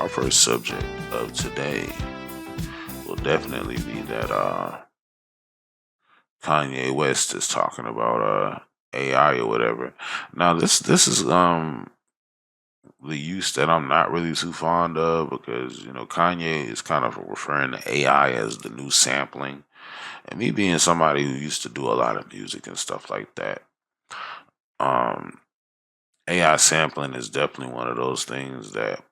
our first subject of today will definitely be that Kanye West is talking about AI or whatever. Now this is the use that I'm not really too fond of because Kanye is kind of referring to AI as the new sampling, and me being somebody who used to do a lot of music and stuff like that. Um, AI sampling is definitely one of those things that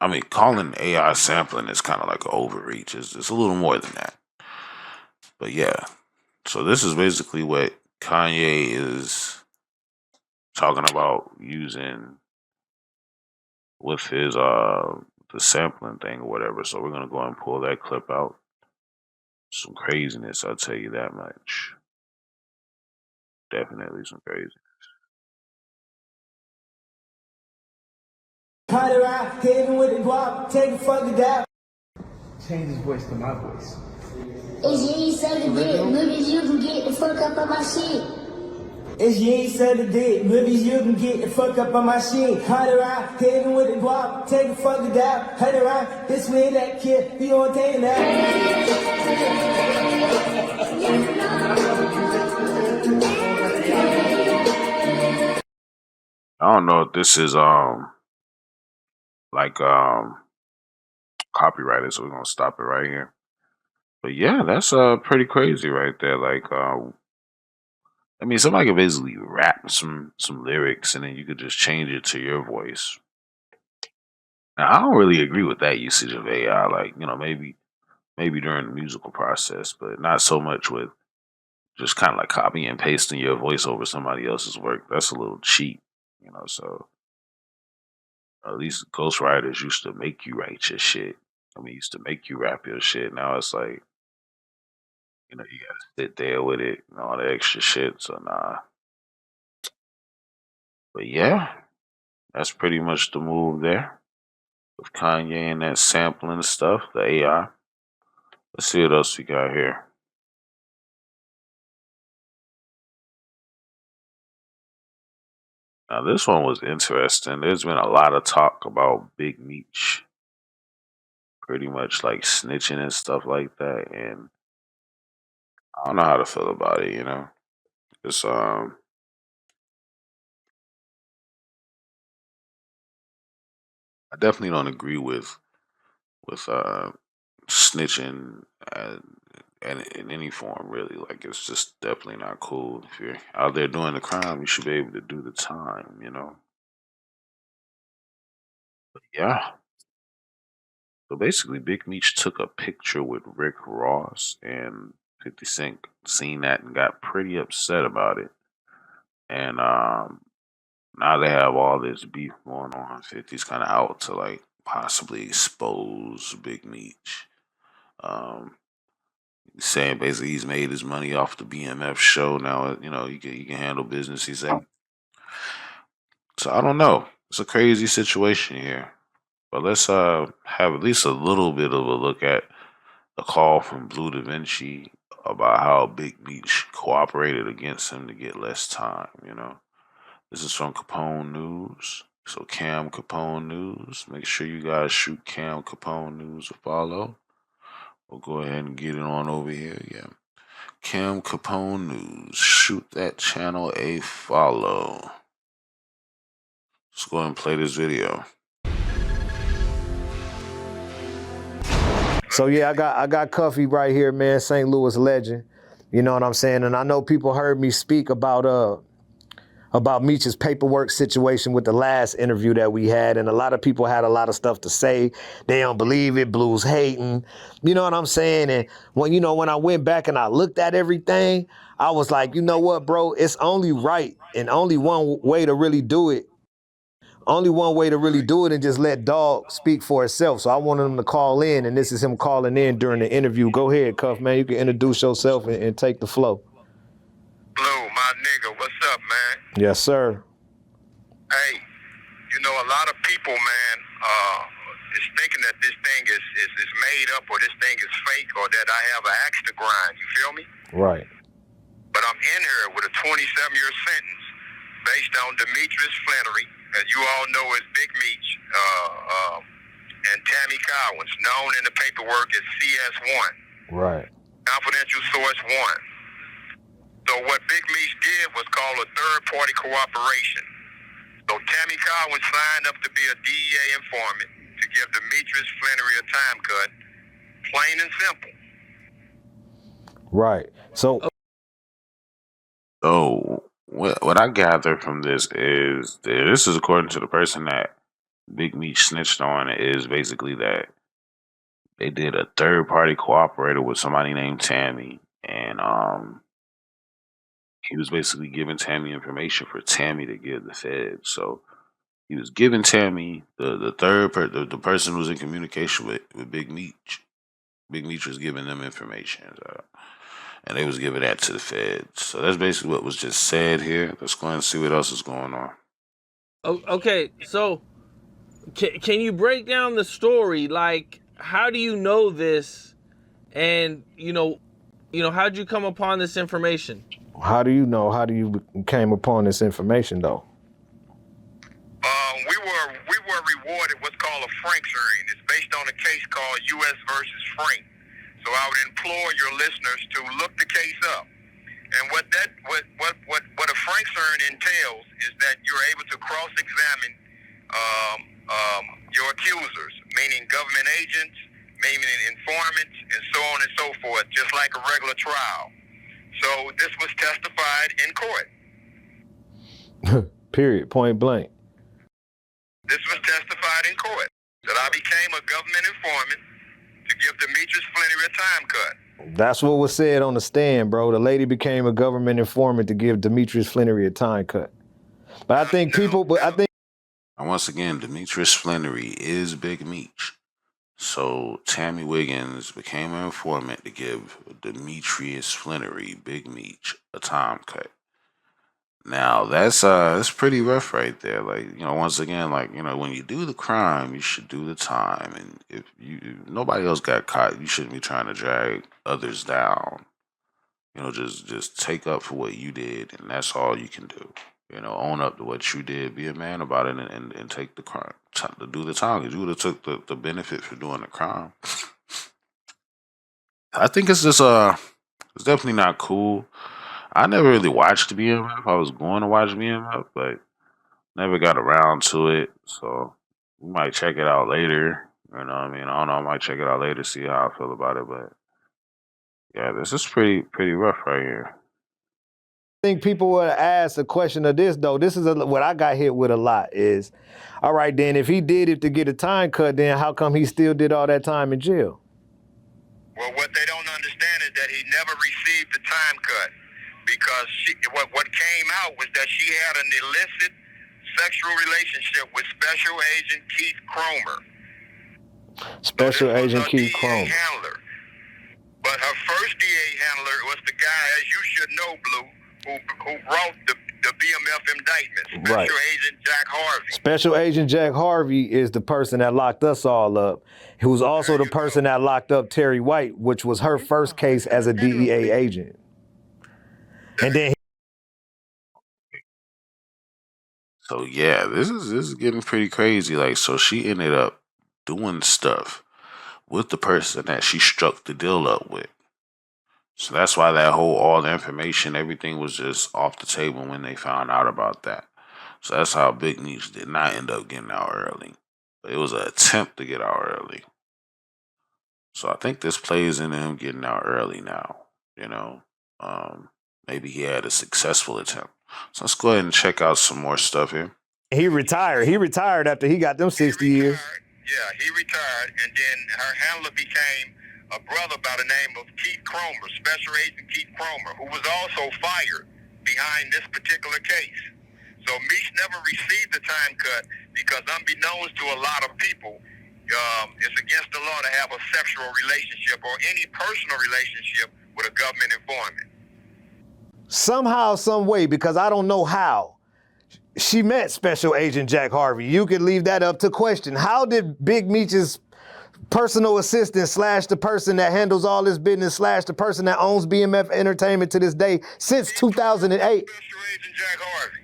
I mean, calling AI sampling is kind of like an overreach. It's a little more than that. But yeah, so this is basically what Kanye is talking about using with his the sampling thing or whatever. So we're gonna go and pull that clip out. Some craziness, I'll tell you that much. Definitely some crazy. Change his voice to my voice. If you ain't suck a dick, movies you can get the fuck up on my shit. If you ain't suck a dick, movies you can get the fuck up on my shit. Hunt around, hit him with the guap, take the fucking down. Hunt around, this way that kid, we gon' take it out. I don't know if this is like copyrighted, so we're gonna stop it right here. But yeah, that's pretty crazy right there. Like I mean, somebody could basically rap some lyrics and then you could just change it to your voice. Now, I don't really agree with that usage of AI. Like, maybe during the musical process, but not so much with just kind of like copying and pasting your voice over somebody else's work. That's a little cheap, So at least ghostwriters used to make you write your shit. I mean, used to make you rap your shit. Now it's like, you gotta sit there with it and all the extra shit. So nah. But yeah, that's pretty much the move there with Kanye and that sampling stuff, the AI. Let's see what else we got here. Now this one was interesting. There's been a lot of talk about Big Meech, pretty much like snitching and stuff like that, and I don't know how to feel about it. It's I definitely don't agree with snitching and in any form really. Like it's just definitely not cool. If you're out there doing the crime, you should be able to do the time. But yeah. So basically, Big Meech took a picture with Rick Ross, and 50 Cent seen that and got pretty upset about it. And now they have all this beef going on. 50's kind of out to like possibly expose Big Meech. Um, saying basically he's made his money off the BMF show. Now he can handle business. He said. So I don't know. It's a crazy situation here. But let's have at least a little bit of a look at a call from Blue Da Vinci about how Big Meech cooperated against him to get less time. This is from Capone News. So Cam Capone News. Make sure you guys shoot Cam Capone News a follow. We'll go ahead and get it on over here. Yeah. Cam Capone News. Shoot that channel a follow. Let's go ahead and play this video. So yeah, I got Cuffy right here, man, St. Louis legend. You know what I'm saying? And I know people heard me speak about Meech's paperwork situation with the last interview that we had, and a lot of people had a lot of stuff to say. They don't believe it, Blue's hating. You know what I'm saying? And when I went back and I looked at everything, I was like, you know what, bro? It's only right and only one way to really do it. Only one way to really do it and just let Dog speak for itself. So I wanted him to call in, and this is him calling in during the interview. Go ahead, Cuff, man. You can introduce yourself and take the flow. Blue, my nigga, what's up, man? Yes, sir. Hey, a lot of people, man, is thinking that this thing is made up or this thing is fake or that I have an axe to grind. You feel me? Right. But I'm in here with a 27-year sentence based on Demetrius Flannery, as you all know as Big Meech, and Tammy Collins, known in the paperwork as CS1. Right. Confidential source 1. So what Big Meech did was call a third-party cooperation. So Tammy Collins signed up to be a DEA informant to give Demetrius Flannery a time cut, plain and simple. Right. So what I gather from this is that this is according to the person that Big Meech snitched on, is basically that they did a third party cooperator with somebody named Tammy, and he was basically giving Tammy information for Tammy to give the feds. So he was giving Tammy the person who was in communication with Big Meech. Big Meech was giving them information, and they was giving that to the feds. So that's basically what was just said here. Let's go and see what else is going on. Okay, so can you break down the story? Like, how do you know this? And how'd you come upon this information? how do you know? How do you came upon this information though? We were rewarded what's called a Franks hearing. It's based on a case called U.S. versus Frank. So I would implore your listeners to look the case up. And what a Franks hearing entails is that you're able to cross-examine your accusers, meaning government agents, meaning informants, and so on and so forth, just like a regular trial. So this was testified in court. Period. Point blank. This was testified in court that I became a government informant to give Demetrius Flannery a time cut. That's what was said on the stand, bro. The lady became a government informant to give Demetrius Flannery a time cut. But I think And once again, Demetrius Flannery is Big Meech. So Tammy Wiggins became an informant to give Demetrius Flannery, Big Meech, a time cut. Now that's pretty rough right there. Like, once again, like, when you do the crime, you should do the time. And if nobody else got caught, you shouldn't be trying to drag others down. Just take up for what you did, and that's all you can do. Own up to what you did, be a man about it, and take the crime to do the time. Because you would have took the benefit for doing the crime. I think it's just it's definitely not cool. I never really watched BMF. I was going to watch BMF, but never got around to it. So we might check it out later. You know what I mean? I don't know. I might check it out later, see how I feel about it. But yeah, this is pretty rough right here. I think people would ask a question of this though. This is what I got hit with a lot is, all right, then if he did it to get a time cut, then how come he still did all that time in jail? Well, what they don't understand is that he never received the time cut because what came out was that she had an illicit sexual relationship with Special Agent Keith Cromer. Special So Agent Keith DA Cromer. handler. But her first DA handler was the guy, as you should know, Blue, who wrote the BMF indictment, Special Right. Agent Jack Harvey. Special Agent Jack Harvey is the person that locked us all up, who was also the person that locked up Terry White, which was her first case as a DEA agent. And then So yeah, this is getting pretty crazy. Like, so she ended up doing stuff with the person that she struck the deal up with. So that's why all the information, everything was just off the table when they found out about that. So that's how Big Meech did not end up getting out early. But it was an attempt to get out early. So I think this plays into him getting out early now. Maybe he had a successful attempt. So let's go ahead and check out some more stuff here. he retired. He retired after he got them 60 years. Yeah, he retired, and then her handler became a brother by the name of Keith Cromer, Special Agent Keith Cromer, who was also fired behind this particular case. So Meech never received the time cut because, unbeknownst to a lot of people, it's against the law to have a sexual relationship or any personal relationship with a government informant. Somehow, some way, because I don't know how, she met Special Agent Jack Harvey. You could leave that up to question. How did Big Meech's personal assistant / the person that handles all this business / the person that owns BMF Entertainment to this day since 2008? Special Agent Jack Harvey.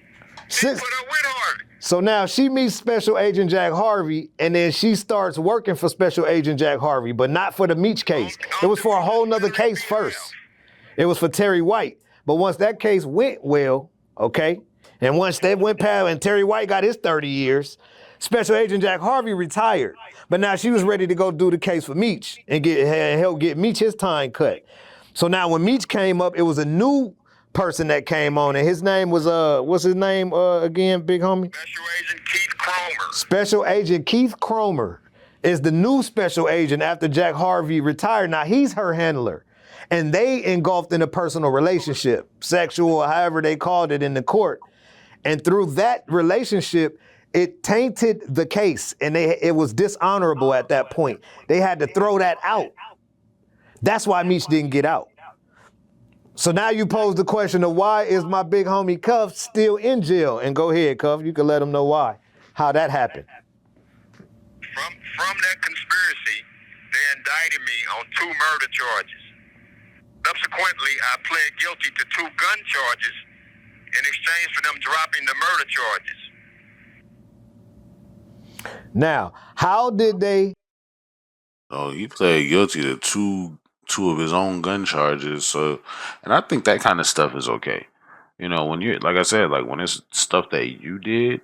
She put up with Harvey. So now she meets Special Agent Jack Harvey, and then she starts working for Special Agent Jack Harvey, but not for the Meech case. It was for a whole nother case first. It was for Terry White. But once that case went well, okay, and once that went past and Terry White got his 30 years, Special Agent Jack Harvey retired. But now she was ready to go do the case for Meech and help get Meech his time cut. So now when Meech came up, it was a new person that came on, and his name was what's his name again, big homie? Special Agent Keith Cromer. Special Agent Keith Cromer is the new special agent after Jack Harvey retired. Now he's her handler, and they engulfed in a personal relationship, sexual, however they called it in the court. And through that relationship, it tainted the case, and it was dishonorable at that point. They had to throw that out. That's why Meech didn't get out. So now you pose the question of why is my big homie Cuff still in jail? And go ahead, Cuff, you can let them know why, how that happened. From that conspiracy, they indicted me on 2 murder charges. Subsequently, I pled guilty to 2 gun charges in exchange for them dropping the murder charges. Now, how did they? Oh, he pled guilty to two of his own gun charges. So, and I think that kind of stuff is okay. You know, when you're, like I said, like when it's stuff that you did,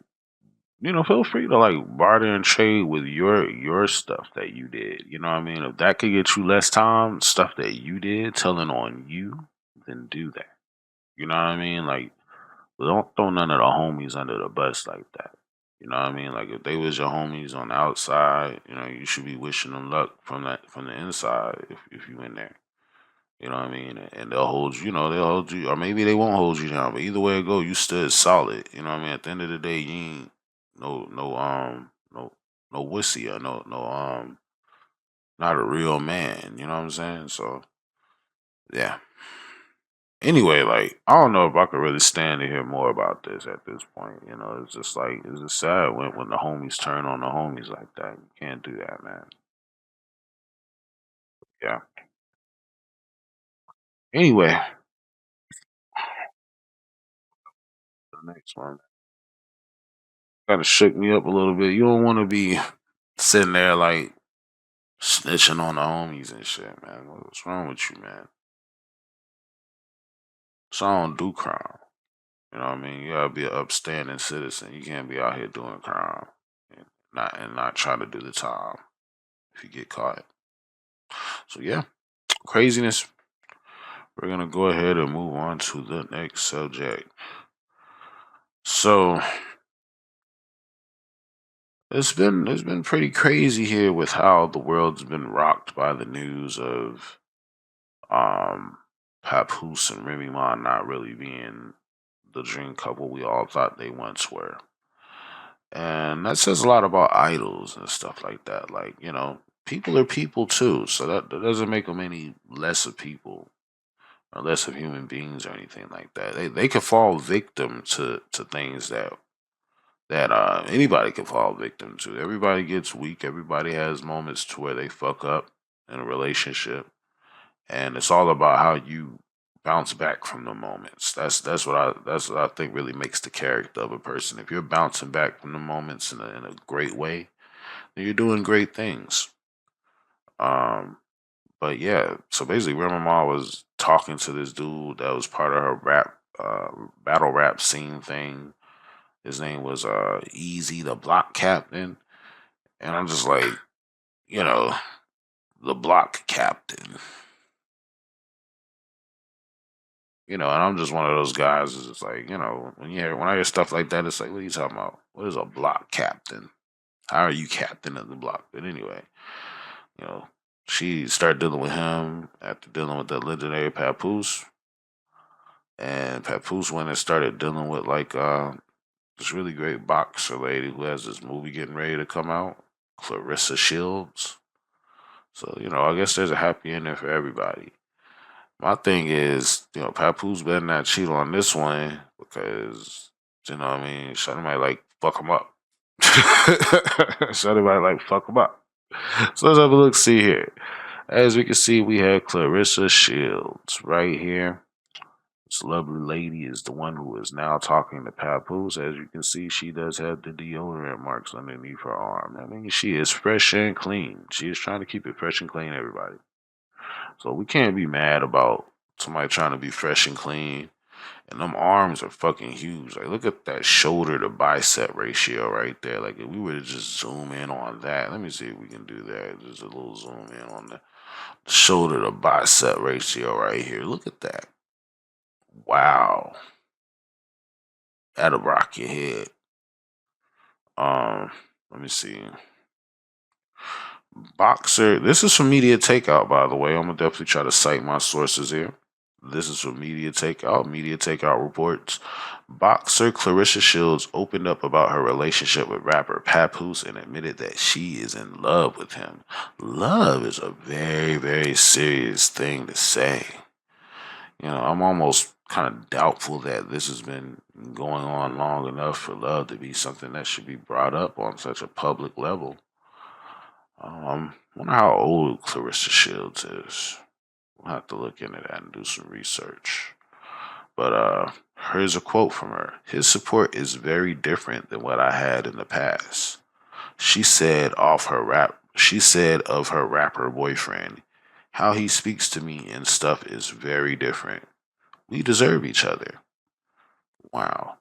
you know, feel free to like barter and trade with your stuff that you did. You know what I mean? If that could get you less time, stuff that you did, telling on you, then do that. You know what I mean? Like, don't throw none of the homies under the bus like that. You know what I mean? Like if they was your homies on the outside, you know, you should be wishing them luck from the inside if you in there. You know what I mean? And they'll hold you, they'll hold you, or maybe they won't hold you down. But either way it go, you stood solid. You know what I mean? At the end of the day, you ain't no wussy or not a real man. You know what I'm saying? So yeah. Anyway, like I don't know if I could really stand to hear more about this at this point. You know, it's just like it's just sad when the homies turn on the homies like that. You can't do that, man. Yeah. Anyway, the next one kind of shook me up a little bit. You don't want to be sitting there like snitching on the homies and shit, man. What's wrong with you, man? So I don't do crime. You know what I mean? You gotta be an upstanding citizen. You can't be out here doing crime and not try to do the time if you get caught. So yeah, craziness. We're gonna go ahead and move on to the next subject. So it's been pretty crazy here with how the world's been rocked by the news of Papoose and Remy Ma not really being the dream couple we all thought they once were. And that says a lot about idols and stuff like that. Like, people are people too, so that doesn't make them any less of people or less of human beings or anything like that. They could fall victim to things that anybody can fall victim to. Everybody gets weak. Everybody has moments to where they fuck up in a relationship, and it's all about how you bounce back from the moments. That's what I think really makes the character of a person. If you're bouncing back from the moments in a great way, then you're doing great things. But yeah, so basically, Remy Ma was talking to this dude that was part of her battle rap scene thing. His name was Easy the Block Captain, and I'm just like, the Block Captain. And I'm just one of those guys. It's just like, when I hear stuff like that, it's like, what are you talking about? What is a block captain? How are you captain of the block? But anyway, she started dealing with him after dealing with that legendary Papoose. And Papoose went and started dealing with like this really great boxer lady who has this movie getting ready to come out, Clarissa Shields. So, I guess there's a happy ending for everybody. My thing is, Papoose better not cheat on this one because, you know what I mean, Shawty might like fuck him up. Shawty might like fuck him up. So let's have a look, see here. As we can see, we have Clarissa Shields right here. This lovely lady is the one who is now talking to Papoose. As you can see, she does have the deodorant marks underneath her arm. I mean, she is fresh and clean. She is trying to keep it fresh and clean, everybody. So we can't be mad about somebody trying to be fresh and clean. And them arms are fucking huge. Like, look at that shoulder to bicep ratio right there. Like, if we were to just zoom in on that, let me see if we can do that. Just a little zoom in on the shoulder to bicep ratio right here. Look at that. Wow. That'll rock your head. Let me see. Boxer. This is from Media Takeout, by the way. I'm gonna definitely try to cite my sources here. This is from Media Takeout. Media Takeout reports boxer Clarissa Shields opened up about her relationship with rapper Papoose and admitted that she is in love with him. Love is a very, very serious thing to say. You know, I'm almost kind of doubtful that this has been going on long enough for love to be something that should be brought up on such a public level. Wonder how old Clarissa Shields is. We'll have to look into that and do some research. But here's a quote from her. His support is very different than what I had in the past. She said of her rapper boyfriend, how he speaks to me and stuff is very different. We deserve each other. Wow.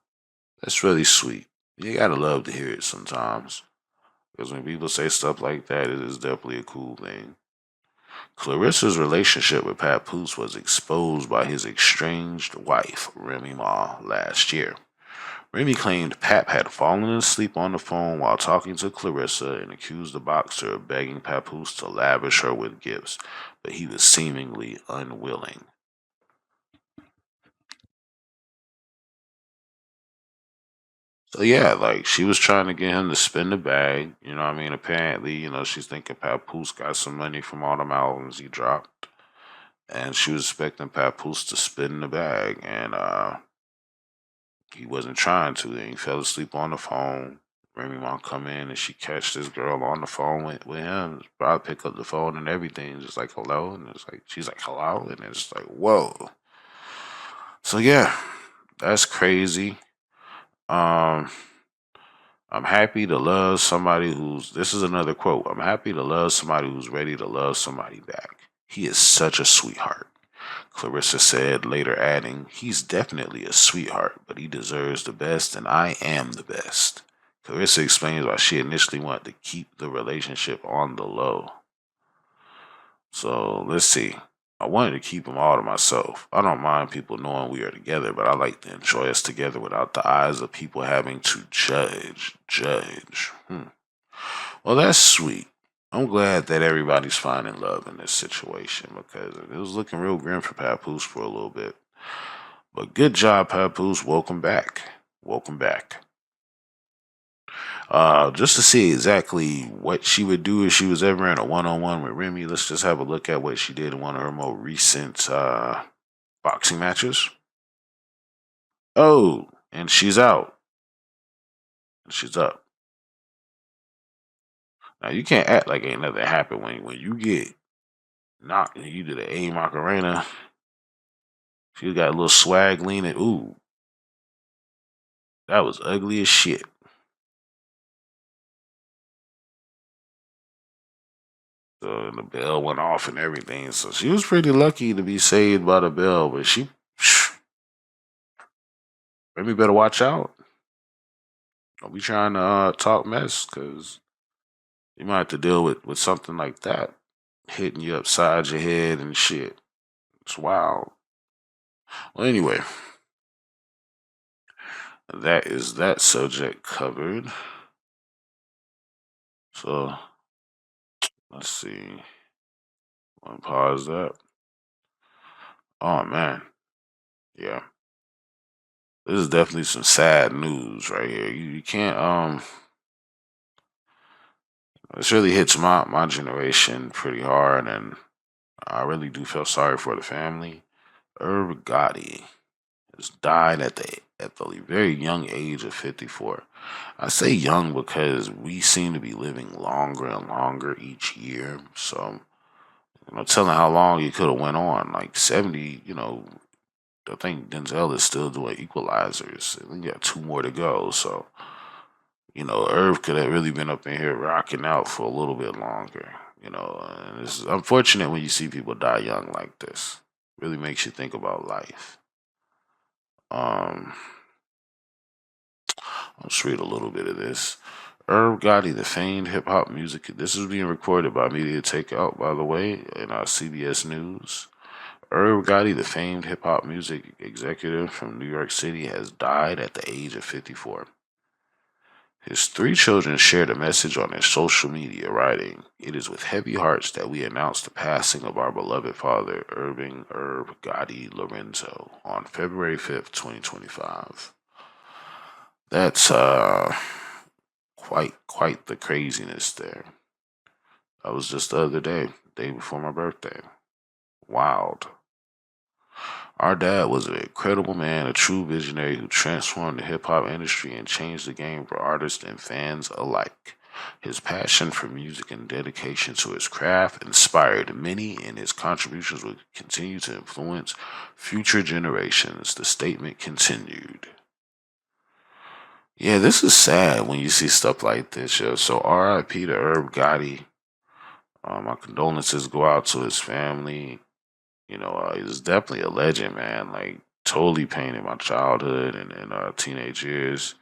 That's really sweet. You gotta love to hear it sometimes. Because when people say stuff like that, it is definitely a cool thing. Clarissa's relationship with Papoose was exposed by his estranged wife, Remy Ma, last year. Remy claimed Pap had fallen asleep on the phone while talking to Clarissa and accused the boxer of begging Papoose to lavish her with gifts, but he was seemingly unwilling. So yeah, like she was trying to get him to spend the bag. You know what I mean? Apparently, she's thinking Papoose got some money from all them albums he dropped. And she was expecting Papoose to spin the bag, and he wasn't trying to. Then he fell asleep on the phone. Remy Ma come in and she catch this girl on the phone with him. Probably pick up the phone and everything, just like hello, and it's like she's like hello, and it's like whoa. So yeah, that's crazy. Um, I'm happy to love somebody who's. This is another quote. I'm happy to love somebody who's ready to love somebody back. He is such a sweetheart. Clarissa said, later adding, he's definitely a sweetheart, but he deserves the best, and I am the best. Clarissa explains why she initially wanted to keep the relationship on the low. So let's see. I wanted to keep them all to myself. I don't mind people knowing we are together, but I like to enjoy us together without the eyes of people having to judge. Well, that's sweet. I'm glad that everybody's finding love in this situation because it was looking real grim for Papoose for a little bit. But good job, Papoose. Welcome back. Welcome back. Just to see exactly what she would do if she was ever in a one-on-one with Remy, let's just have a look at what she did in one of her more recent boxing matches. Oh, and she's out. She's up. Now you can't act like ain't nothing happened when you get knocked and you do the A Macarena. She got a little swag leaning. Ooh, that was ugly as shit. So the bell went off and everything. So she was pretty lucky to be saved by the bell, but she maybe better watch out. Don't be trying to talk mess because you might have to deal with something like that hitting you upside your head and shit. It's wild. Well, anyway, that is that subject covered. So let's see. I'll pause that. Oh man, yeah. This is definitely some sad news right here. You can't this really hits my generation pretty hard, and I really do feel sorry for the family. Irv Gotti has died at the very young age of 54. I say young because we seem to be living longer and longer each year. So, telling how long he could have went on, like 70, I think Denzel is still doing Equalizers. We got two more to go, so Irv could have really been up in here rocking out for a little bit longer. And it's unfortunate when you see people die young like this. Really makes you think about life. Um, Let's read a little bit of this. Irv Gotti, the famed hip hop music. This is being recorded by Media Takeout, by the way, in CBS News. Irv Gotti, the famed hip hop music executive from New York City, has died at the age of 54. His three children shared a message on their social media, writing, "It is with heavy hearts that we announce the passing of our beloved father, Irv Gotti Lorenzo, on February 5th, 2025. That's quite the craziness there. That was just the other day before my birthday. Wild. Our dad was an incredible man, a true visionary who transformed the hip hop industry and changed the game for artists and fans alike. His passion for music and dedication to his craft inspired many, and his contributions will continue to influence future generations," the statement continued. Yeah, this is sad when you see stuff like this, yo. So R.I.P. to Irv Gotti. My condolences go out to his family. He's definitely a legend, man. Like, totally painted my childhood and teenage years.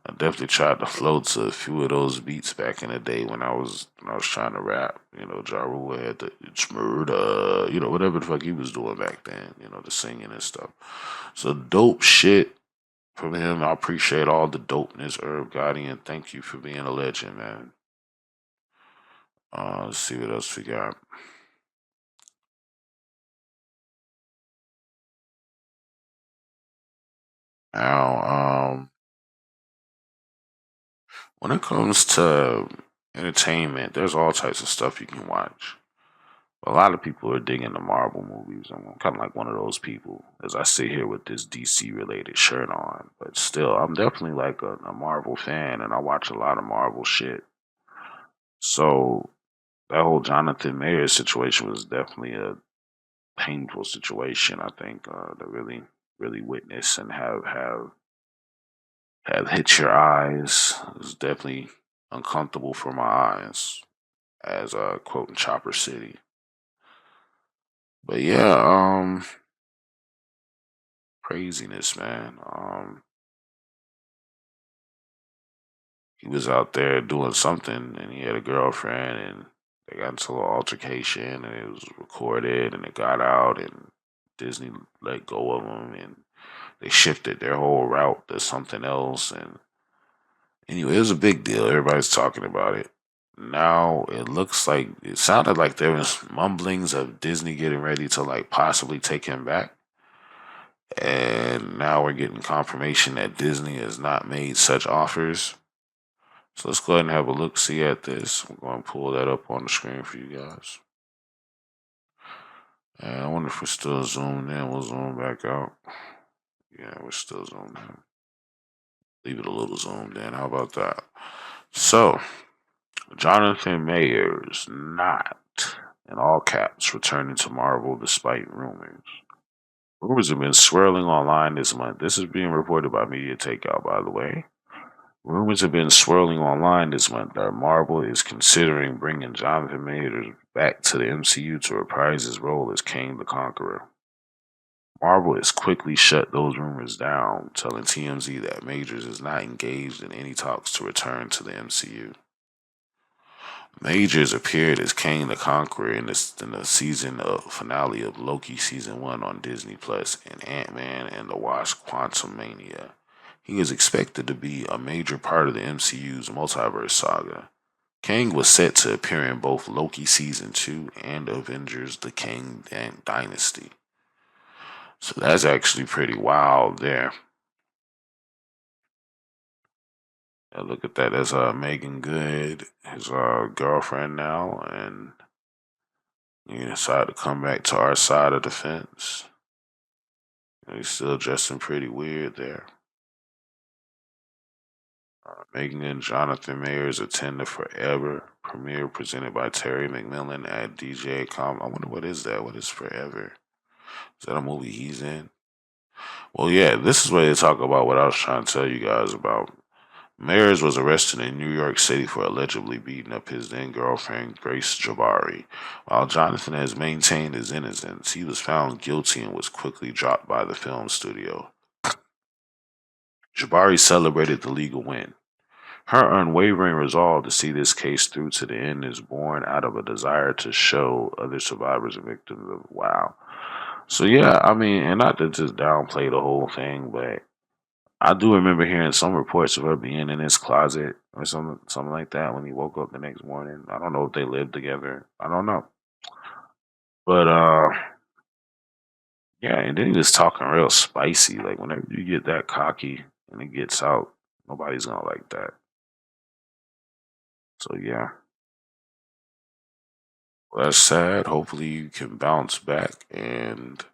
I definitely tried to flow to a few of those beats back in the day when I was trying to rap. Ja Rule had the "It's Murder," whatever the fuck he was doing back then. The singing and stuff. So dope shit from him. I appreciate all the dopeness, Irv Gotti, and thank you for being a legend, man. Let's see what else we got. Now, when it comes to entertainment, there's all types of stuff you can watch. A lot of people are digging the Marvel movies. I'm kind of like one of those people as I sit here with this DC related shirt on. But still, I'm definitely like a Marvel fan and I watch a lot of Marvel shit. So that whole Jonathan Mayer situation was definitely a painful situation, I think, to really witness and have hit your eyes. It was definitely uncomfortable for my eyes, as quoting Chopper City. But yeah, craziness, man. He was out there doing something, and he had a girlfriend, and they got into a little altercation, and it was recorded, and it got out, and Disney let go of him, and they shifted their whole route to something else, and anyway, it was a big deal. Everybody's talking about it. Now it sounded like there was mumblings of Disney getting ready to like possibly take him back. And now we're getting confirmation that Disney has not made such offers. So let's go ahead and have a look see at this. I'm going to pull that up on the screen for you guys. And I wonder if we're still zoomed in. We'll zoom back out. Yeah, we're still zoomed in. Leave it a little zoomed in. How about that? So, Jonathan Mayers not, in all caps, returning to Marvel despite rumors. Rumors have been swirling online this month. This is being reported by Media Takeout, by the way. Rumors have been swirling online this month that Marvel is considering bringing Jonathan Majors back to the MCU to reprise his role as Kang the Conqueror. Marvel has quickly shut those rumors down, telling TMZ that Majors is not engaged in any talks to return to the MCU. Majors appeared as Kang the Conqueror in the season finale of Loki season 1 on Disney Plus and Ant-Man and the Wasp: Quantumania. He is expected to be a major part of the MCU's multiverse saga. Kang was set to appear in both Loki season 2 and Avengers: The Kang Dynasty. So that's actually pretty wild there. Look at that. That's Megan Good, his girlfriend now, and he decided to come back to our side of the fence. He's still dressing pretty weird there. Megan and Jonathan Mayers attend the Forever premiere presented by Terry McMillan at DJ Com. I wonder what is that? What is Forever? Is that a movie he's in? Well, yeah, this is where they talk about what I was trying to tell you guys about. Mayers was arrested in New York City for allegedly beating up his then girlfriend, Grace Jabari. While Jonathan has maintained his innocence, he was found guilty and was quickly dropped by the film studio. Jabari celebrated the legal win. Her unwavering resolve to see this case through to the end is born out of a desire to show other survivors and victims of wow. So yeah, I mean, and not to just downplay the whole thing, but I do remember hearing some reports of her being in his closet or something like that when he woke up the next morning. I don't know if they lived together. I don't know. But yeah, and then he was talking real spicy. Like whenever you get that cocky and it gets out, nobody's gonna like that. So yeah. Well, that's sad. Hopefully you can bounce back and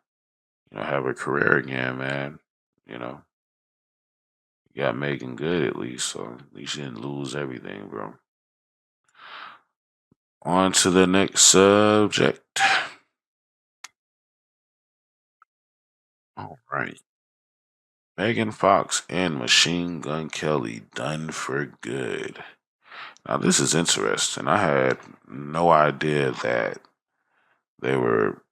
have a career again, man. You know, you got Megan good at least, so at least you didn't lose everything, bro. On to the next subject. All right. Megan Fox and Machine Gun Kelly done for good. Now, this is interesting. I had no idea that they were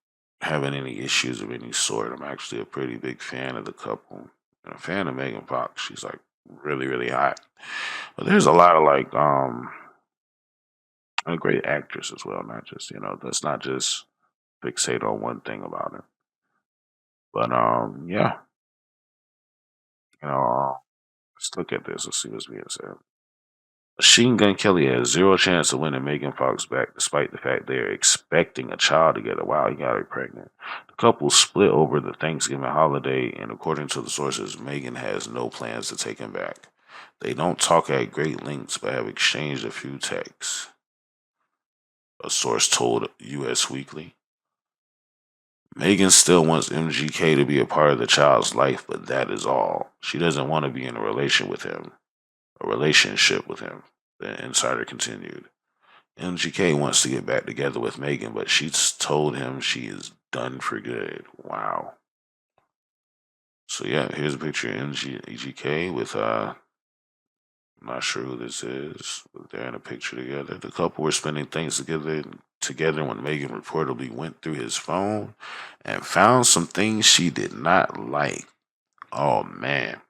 having any issues of any sort. I'm actually a pretty big fan of the couple. And a fan of Megan Fox. She's like really, really hot. But there's a lot of like a great actress as well, not just, let's not just fixate on one thing about her. But yeah, you know, let's look at this. Let's see what's being said. Machine Gun Kelly has zero chance of winning Megan Fox back, despite the fact they are expecting a child together. Wow, he got her pregnant. The couple split over the Thanksgiving holiday, and according to the sources, Megan has no plans to take him back. They don't talk at great lengths, but have exchanged a few texts. A source told U.S. Weekly. Megan still wants MGK to be a part of the child's life, but that is all. She doesn't want to be in a relationship with him. The insider continued. MGK wants to get back together with Megan, but she's told him she is done for good. Wow. So yeah, here's a picture of MGK with I'm not sure who this is, but they're in a picture together. The couple were spending things together when Megan reportedly went through his phone and found some things she did not like. Oh man.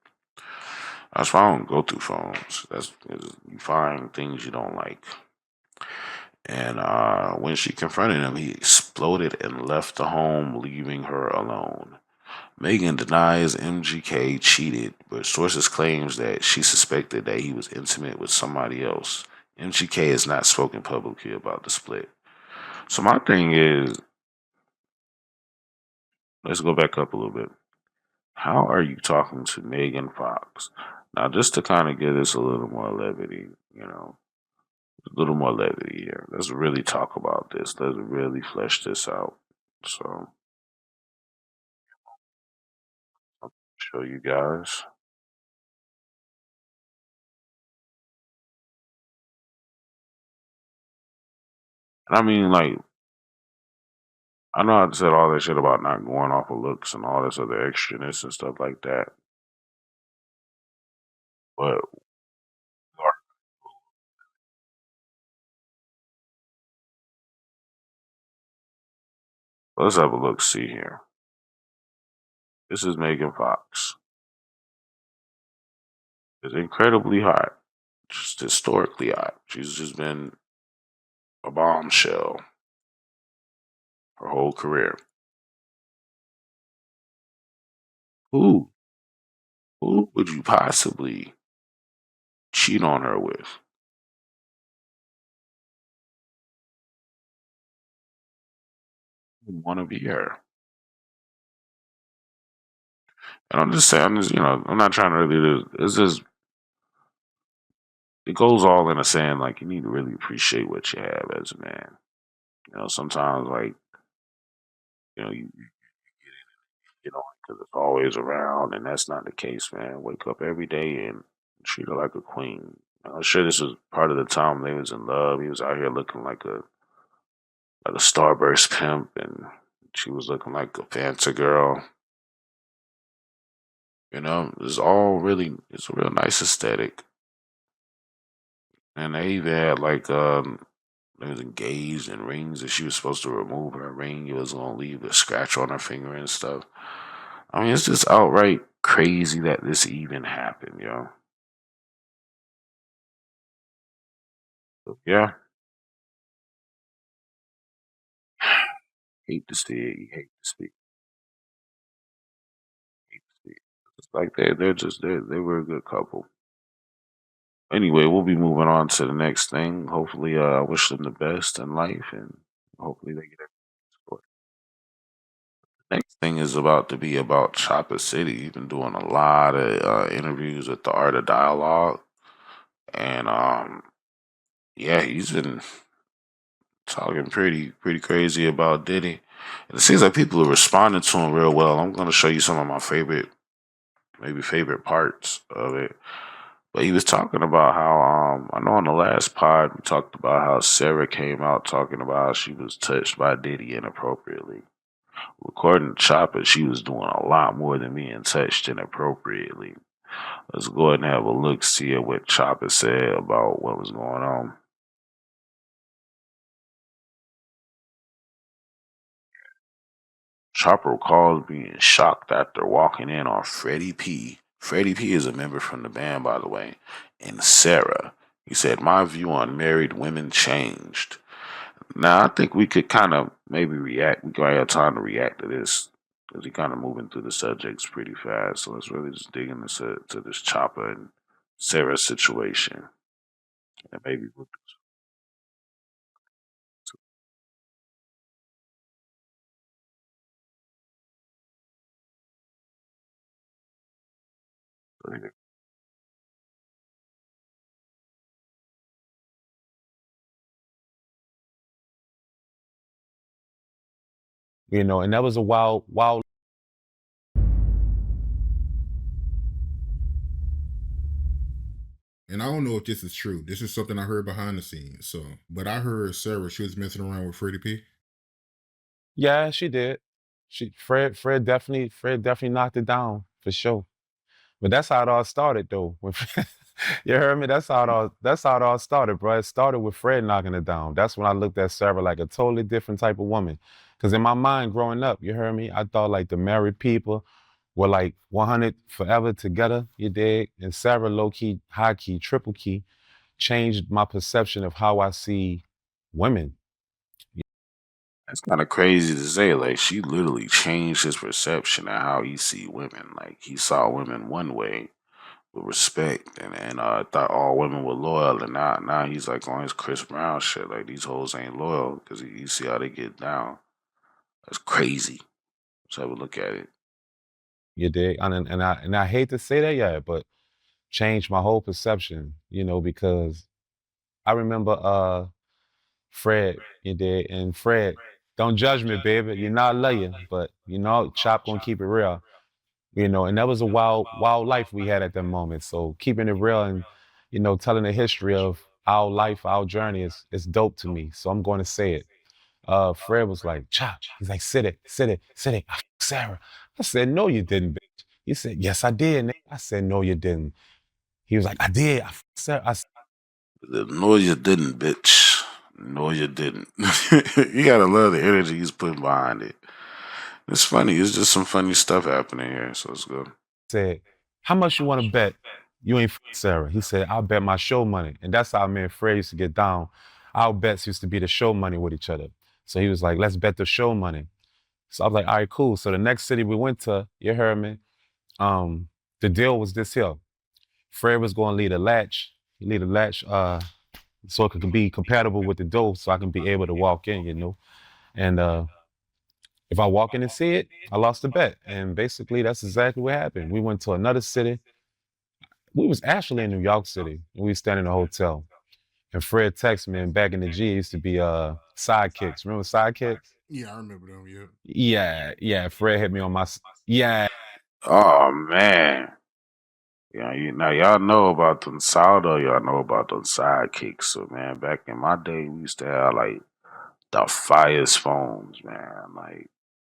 That's why I don't go through phones. That's you find things you don't like. And when she confronted him, he exploded and left the home, leaving her alone. Megan denies MGK cheated, but sources claims that she suspected that he was intimate with somebody else. MGK has not spoken publicly about the split. So my thing is, let's go back up a little bit. How are you talking to Megan Fox? Now, just to kind of give this a little more levity, a little more levity here. Let's really talk about this. Let's really flesh this out. So, I'll show you guys. And I mean, like, I know I said all that shit about not going off of looks and all this other extraness and stuff like that, but let's have a look. See here. This is Megan Fox. It's incredibly hot, just historically hot. She's just been a bombshell her whole career. Who, who would you possibly cheat on her with? Want to be her? And I'm just saying, I'm not trying to really. It's just it goes all into saying like you need to really appreciate what you have as a man. Sometimes like you get on because it's always around, and that's not the case, man. Wake up every day and treat her like a queen. I'm sure this was part of the time they was in love. He was out here looking like a starburst pimp, and she was looking like a fancy girl. It's all really, it's a real nice aesthetic. And they even had like they was engaged in rings and she was supposed to remove her ring. It was gonna leave a scratch on her finger and stuff. I mean, it's just outright crazy that this even happened, So, yeah, hate to see it. You hate to see it. Hate to see it. It's like they were a good couple. Anyway, we'll be moving on to the next thing. Hopefully, I wish them the best in life, and hopefully they get everything. Next thing is about to be about Chopper City. He's been doing a lot of interviews with the Art of Dialogue, and yeah, he's been talking pretty crazy about Diddy. And it seems like people are responding to him real well. I'm going to show you some of my favorite parts of it. But he was talking about how I know on the last pod we talked about how Sarah came out talking about how she was touched by Diddy inappropriately. According to Chopper, she was doing a lot more than being touched inappropriately. Let's go ahead and have a look, see at what Chopper said about what was going on. Chopper recalls being shocked after walking in on Freddie P. Freddie P is a member from the band, by the way, and Sarah. He said, "My view on married women changed." Now, I think we could kind of maybe react. We might have time to react to this because he kind of moving through the subjects pretty fast. So let's really just dig into to this Chopper and Sarah situation, and maybe we'll do. And that was a wild. And I don't know if this is true. This is something I heard behind the scenes. So, but I heard Sarah she was messing around with Freddie P. Yeah, she did. Fred definitely knocked it down for sure. But that's how it all started, though. You heard me? That's how it all started, bro. It started with Fred knocking it down. That's when I looked at Sarah like a totally different type of woman. Because in my mind, growing up, you heard me? I thought like the married people were like 100 forever together. You dig? And Sarah, low key, high key, triple key, changed my perception of how I see women. That's kind of crazy to say. Like she literally changed his perception of how he see women. Like he saw women one way with respect, and thought all women were loyal, and now he's like on his Chris Brown shit. Like these hoes ain't loyal because you see how they get down. That's crazy. Let's have a look at it. You dig? And I hate to say that, yeah, but changed my whole perception, because I remember Fred, you dig, and Fred, don't judge me, baby. You know I love you, but Chop gonna keep it real. And that was a wild life we had at that moment. So keeping it real and telling the history of our life, our journey is dope to me. So I'm going to say it. Fred was like, Chop. He's like, sit it, sit it. I Sarah. I said, no, you didn't, bitch. He said, yes, I did. Nigga. I said, no, you didn't. He was like, I did. Sarah. No, you didn't, bitch. No, you didn't. You gotta love the energy he's putting behind it. It's funny. It's just some funny stuff happening here. So it's good. said, how much you want to bet you ain't Sarah? He said, I'll bet my show money. And that's how me and Fred used to get down. Our bets used to be the show money with each other. So he was like, let's bet the show money. So I was like, all right, cool. So the next city we went to, you heard me, the deal was this here. Fred was going to lead a latch. He lead a latch so it could be compatible with the door so I can be able to walk in. And if I walk in and see it, I lost the bet. And basically that's exactly what happened. We went to another city. We was actually in New York City, and we was standing in a hotel. And Fred texted me, and back in the G, it used to be sidekicks. Remember sidekicks? Yeah, I remember them. Yeah. Yeah. Fred hit me on my yeah. Oh man. Yeah, now y'all know about them saldo, y'all know about them sidekicks. So man, back in my day, we used to have like the fire's phones, man. Like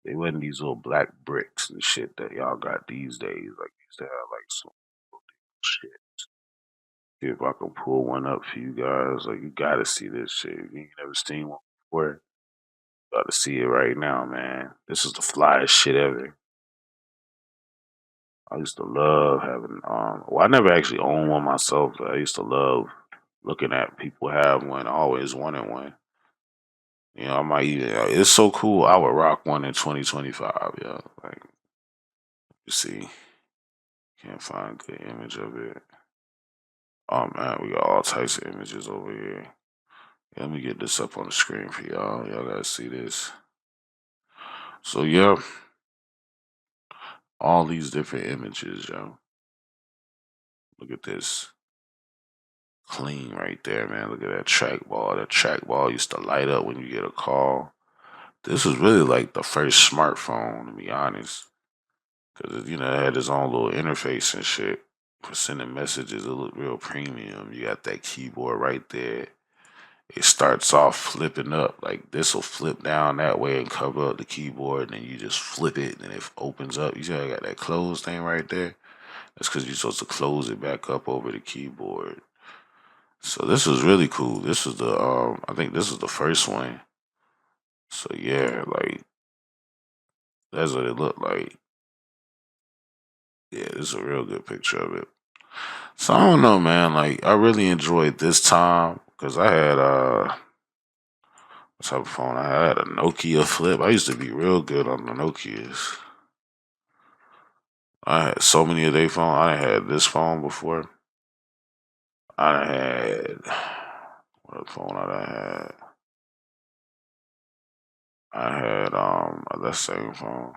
they wasn't these little black bricks and shit that y'all got these days. Like used to have like some shit. See if I can pull one up for you guys. Like you gotta see this shit. If you ain't never seen one before, you gotta see it right now, man. This is the flyest shit ever. I used to love having well, I never actually owned one myself, but I used to love looking at people have one. I always wanted one. You know, I might even it's so cool I would rock one in 2025, yeah. Like you see. Can't find a good image of it. Oh man, we got all types of images over here. Yeah, let me get this up on the screen for y'all. Y'all gotta see this. So yeah, all these different images, yo. Look at this. Clean right there, man. Look at that trackball. That trackball used to light up when you get a call. This was really like the first smartphone, to be honest. Cause you know, it had its own little interface and shit. For sending messages, it looked real premium. You got that keyboard right there. It starts off flipping up. Like this will flip down that way and cover up the keyboard, and then you just flip it and it opens up. You see how I got that close thing right there? That's because you're supposed to close it back up over the keyboard. So this was really cool. This was the I think this was the first one. So yeah, like that's what it looked like. Yeah, this is a real good picture of it. So I don't know, man. Like I really enjoyed this time because I had what type of phone I had? A Nokia flip. I used to be real good on the Nokias. I had so many of their phone. I done had this phone before. I done had what phone I done had? I had that same phone.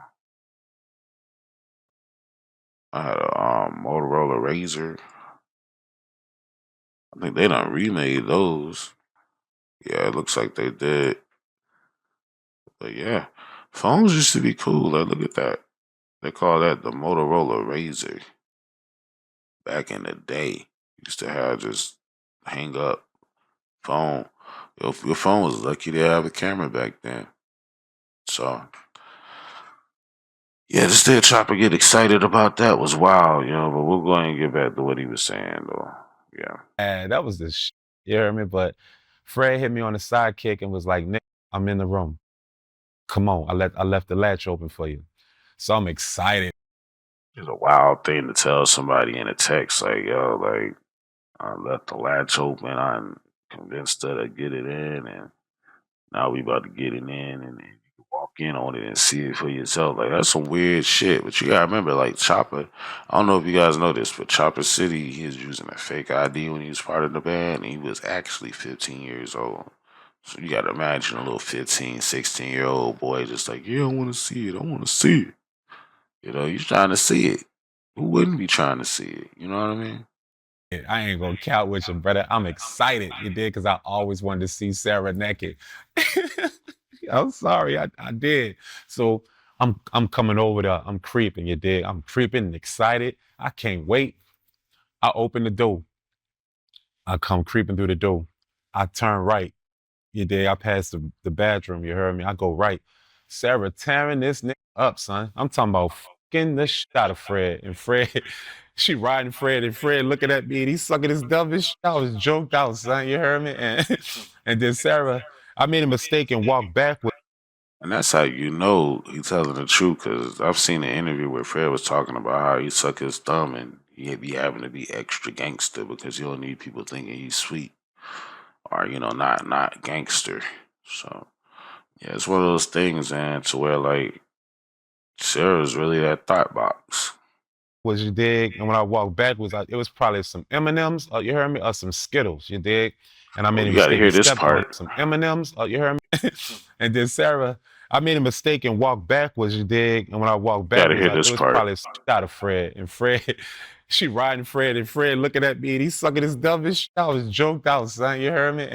I had a Motorola Razor. I think they done remade those. Yeah, it looks like they did. But yeah, phones used to be cool. Like, look at that. They call that the Motorola Razor. Back in the day, used to have just hang up phone. Your phone was lucky to have a camera back then. So yeah, to see a chopper get excited about that was wild, you know. But we'll go ahead and get back to what he was saying, though. Yeah. And that was the you hear me? But Fred hit me on the sidekick and was like, Nick, I'm in the room. Come on, I left the latch open for you. So I'm excited. It's a wild thing to tell somebody in a text, like, yo, like, I left the latch open. I'm convinced her to get it in, and now we about to get it in, and then you can walk in on it and see it for yourself. Like, that's some weird shit. But you gotta remember, like, Chopper, I don't know if you guys know this, but Chopper City, he was using a fake ID when he was part of the band, and he was actually 15 years old. So you gotta imagine a little 15, 16-year-old boy just like, yeah, I wanna see it. I wanna see it. You know, he's trying to see it. Who wouldn't be trying to see it? You know what I mean? I ain't gonna count with you, brother. I'm excited. You did, because I always wanted to see Sarah naked. I'm sorry, I did. So I'm coming over there. I'm creeping. You did. I'm creeping and excited. I can't wait. I open the door. I come creeping through the door. I turn right. You dig? I pass the bathroom. You heard me? I go right. Sarah tearing this nigga up, son. I'm talking about fucking the shit out of Fred. And Fred, she riding Fred, and Fred looking at me, and he's sucking his dumb as shit. I was joked out, son. You heard me? And then Sarah, I made a mistake and walked backwards. And that's how you know he's telling the truth. Because I've seen an interview where Fred was talking about how he suck his thumb and he be having to be extra gangster because he don't need people thinking he's sweet or you know not gangster. So yeah, it's one of those things, man, to where like Sarah's really that thought box. Was you dig? And when I walked backwards, it was probably some M&Ms, you heard me, or some Skittles, you dig? And I Oh, made a you got to mistake hear and this stepped on part. some M&Ms, you heard me? And then Sarah, I made a mistake and walked backwards, you dig? And when I walked You got to backwards, hear it this was part. probably a shit out of Fred. And Fred, she riding Fred, and Fred looking at me, and he's sucking his dumb as shit. I was joked out, son, you heard me?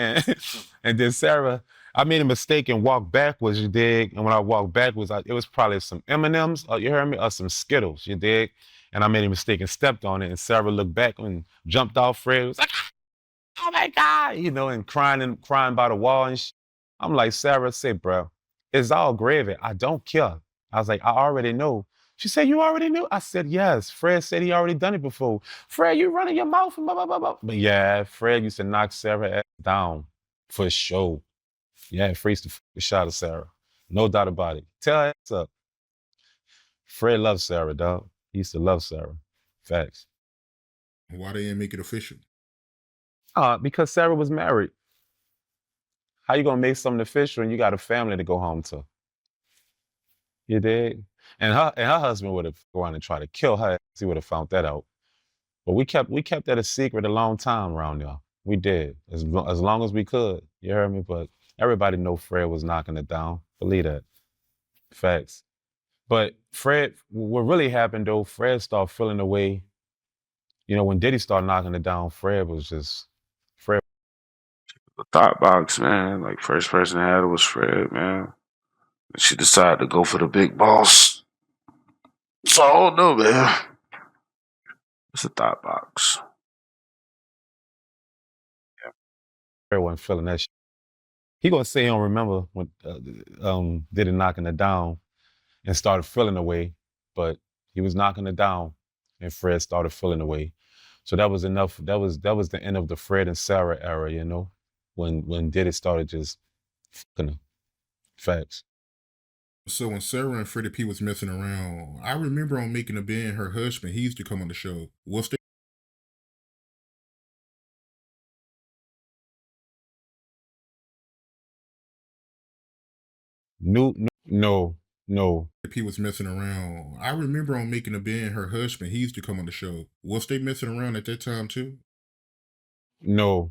And then Sarah, I made a mistake and walked backwards, you dig? And when I walked backwards, it was probably some M&Ms, you heard me, or some Skittles, you dig? And I made a mistake and stepped on it. And Sarah looked back and jumped off Fred. Was like, oh my God, you know, and crying by the wall and I'm like, Sarah, say, bro, it's all gravy. I don't care. I was like, I already know She said, you already knew? I said, yes. Fred said he already done it before. Fred, you running your mouth and blah, blah, blah, blah. But yeah, Fred used to knock Sarah ass down for sure. Yeah, Fred used to the shot of Sarah. No doubt about it. Tell her ass up. Fred loves Sarah, dog. He used to love Sarah. Facts. Why they didn't make it official? Because Sarah was married. How you gonna make something official and you got a family to go home to? You dig? And her husband would have gone and tried to kill her. He would have found that out. But we kept that a secret a long time around there. We did as long as we could. You heard me? But everybody know Fred was knocking it down. Believe that. Facts. But Fred, what really happened though, Fred started feeling the way. You know, when Diddy started knocking it down, Fred was just Fred. The thought box, man. Like first person that had it was Fred, man. And she decided to go for the big boss. So I don't know, man. It's a thought box. Fred wasn't feeling that shit. He gonna say he don't remember when Diddy knocking it down and started feeling away, but he was knocking it down, and Fred started feeling away. So that was enough. That was the end of the Fred and Sarah era, you know, when Diddy started just fucking her. Facts. So when Sarah and Freddie P was messing around, I remember on Making a Band, her husband, he used to come on the show. What's the No. P was messing around? I remember on Making a Band, her husband, he used to come on the show. Was they messing around at that time too? No,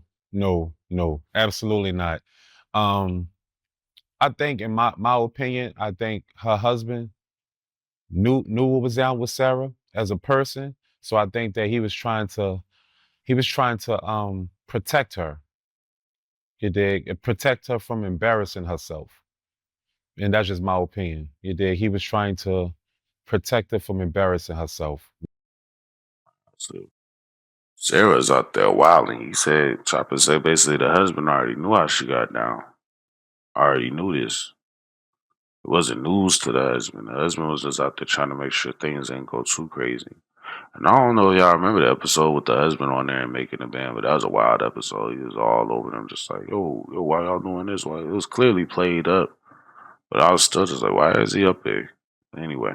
absolutely not. Um, I think in my opinion, I think her husband knew what was down with Sarah as a person. So I think that he was trying to protect her. You dig? Protect her from embarrassing herself. And that's just my opinion. You dig? He was trying to protect her from embarrassing herself. So Sarah's out there wilding. He said, Chopper said basically the husband already knew how she got down. Already knew this. It wasn't news to the husband. The husband was just out there trying to make sure things didn't go too crazy. And I don't know if y'all remember the episode with the husband on there and making the band, but that was a wild episode. He was all over them, just like, yo, why y'all doing this? Why? It was clearly played up, but I was still just like, why is he up there? Anyway,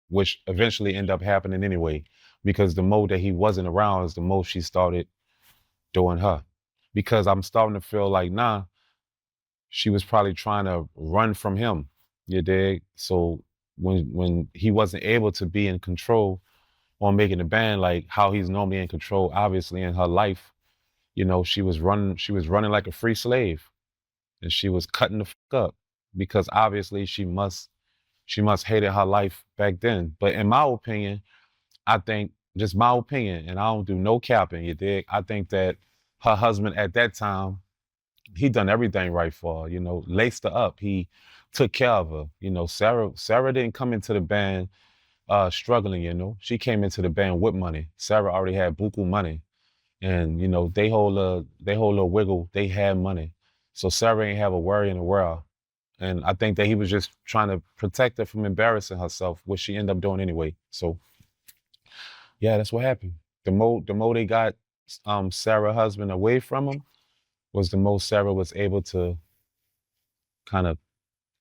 Which eventually ended up happening anyway, because the more that he wasn't around is the more she started doing her. Because I'm starting to feel like, nah, she was probably trying to run from him. You dig? So when he wasn't able to be in control on making the band like how he's normally in control, obviously in her life, you know, she was running like a free slave, and she was cutting the fuck up because obviously she must hated her life back then. But in my opinion, I think, just my opinion, and I don't do no capping, you dig? I think that her husband at that time, he done everything right for her, you know, laced her up. He took care of her. You know, Sarah didn't come into the band struggling, you know. She came into the band with money. Sarah already had buku money. And, you know, they whole little wiggle, they had money. So Sarah ain't have a worry in the world. And I think that he was just trying to protect her from embarrassing herself, which she ended up doing anyway. So yeah, that's what happened. The more they got Sarah husband away from him was the most Sarah was able to kind of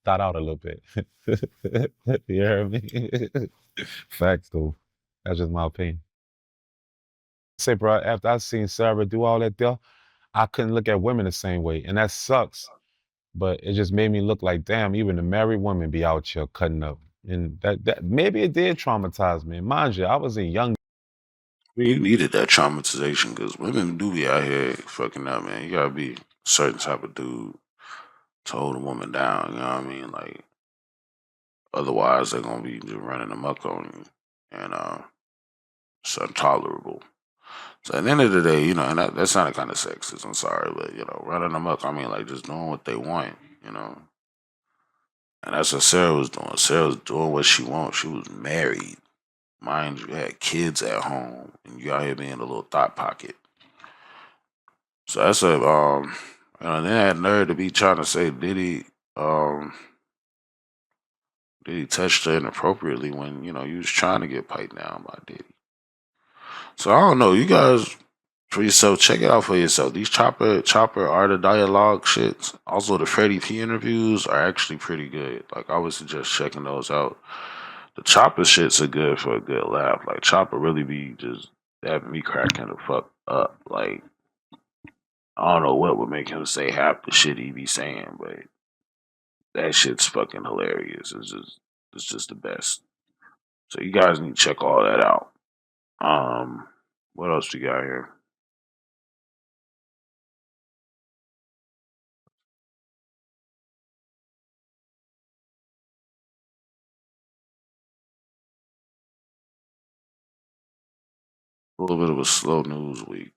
thought out a little bit. You hear me? Facts though. That's just my opinion. Say, bro, after I seen Sarah do all that there, I couldn't look at women the same way. And that sucks. But it just made me look like, damn, even the married women be out here cutting up. And that maybe it did traumatize me. Mind you, I was a young. you needed that traumatization because women do be out here fucking up, man. You gotta be a certain type of dude to hold a woman down. You know what I mean? Like otherwise, they're gonna be just running amok on you, and it's intolerable. So at the end of the day, you know, and that sounded kind of sexist. I'm sorry, but you know, running amok. I mean, like just doing what they want. You know, and that's what Sarah was doing. Sarah was doing what she wants. She was married, mind you, had kids at home, and you out here being a little thought pocket. So that's a you know, they had nerve to be trying to say Diddy Diddy touched her inappropriately when, you know, you was trying to get piped down by Diddy. So I don't know. You guys for yourself, check it out for yourself. These Chopper Art of Dialogue shits. Also the Freddie P interviews are actually pretty good. Like I would suggest checking those out. The Chopper shits are good for a good laugh. Like Chopper really be just having me cracking the fuck up. Like I don't know what would make him say half the shit he be saying, but that shit's fucking hilarious. It's just the best. So you guys need to check all that out. What else we got here? A little bit of a slow news week.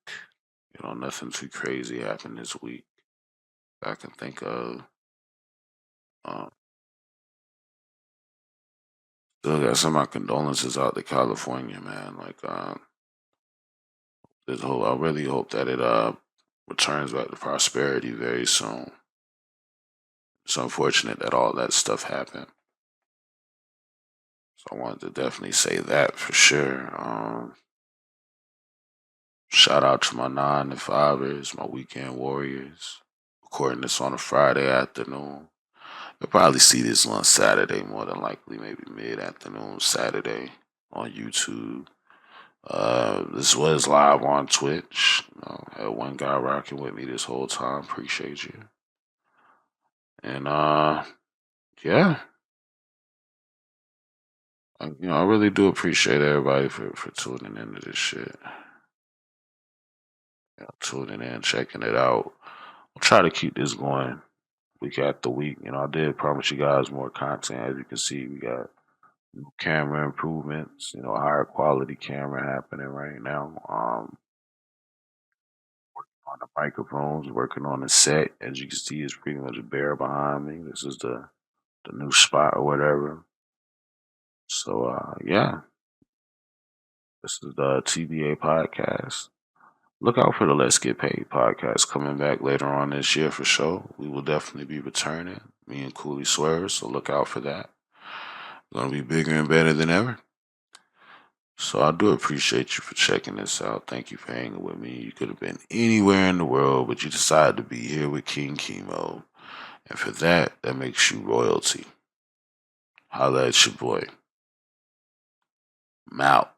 You know, nothing too crazy happened this week I can think of. Um, Still got some of my condolences out to California, man. Like, this whole, I really hope that it returns back to prosperity very soon. It's unfortunate that all that stuff happened. So I wanted to definitely say that for sure. Shout out to my 9 to 5ers, my weekend warriors. Recording this on a Friday afternoon. You'll probably see this on Saturday, more than likely, maybe mid afternoon Saturday on YouTube. This was live on Twitch. You know, had one guy rocking with me this whole time. Appreciate you. And yeah, I really do appreciate everybody for tuning into this shit. Tuning in, checking it out. I'll try to keep this going week after week. You know, I did promise you guys more content. As you can see, we got new camera improvements. You know, higher quality camera happening right now. On the microphones, working on the set. As you can see, it's pretty much bare behind me. This is the new spot or whatever. So yeah, this is the TBA podcast. Look out for the Let's Get Paid podcast coming back later on this year for sure. We will definitely be returning. Me and Cooley Swear, so look out for that. Gonna be bigger and better than ever. So I do appreciate you for checking this out. Thank you for hanging with me. You could have been anywhere in the world, but you decided to be here with King Chemo. And for that, that makes you royalty. Holla at your boy. I'm out.